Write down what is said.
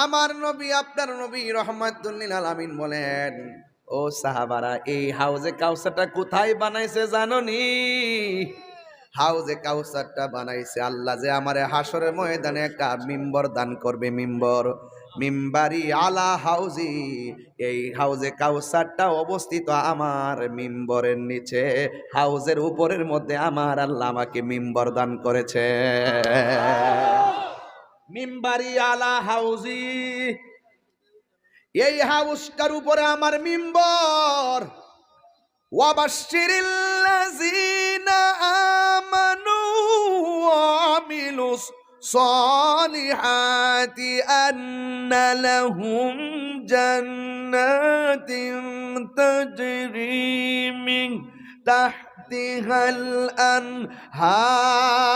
আমার নবী আপনার নবী রহমাতুল লিল আলামিন বলেন, ও সাহাবারা, এই হাউজে কাউসারটা কোথায় বানাইছে জানোনি? হাউজে কাউসারটা বানাইছে আল্লাহ যে আমারে হাসরের ময়দানে একটা মিম্বর দান করবে। মিম্বর, মিম্বারি আলা হাউজি। এই হাউজে কাউসারটা অবস্থিত আমার মিম্বরের নিচে। হাউজের উপরের মধ্যে আমার আল্লাহ আমাকে মিম্বর দান করেছে। মিম্বারি আলা হাউজি, এই হাউসটার উপরে আমার মিম্বর। ওয়াবাশশিরিল্লাযীনা আমানু ওয়া আমিলুস সলিহাতি আন্না লাহুম জান্নাতিন তাজরি মিন তাহতিহাল আনহার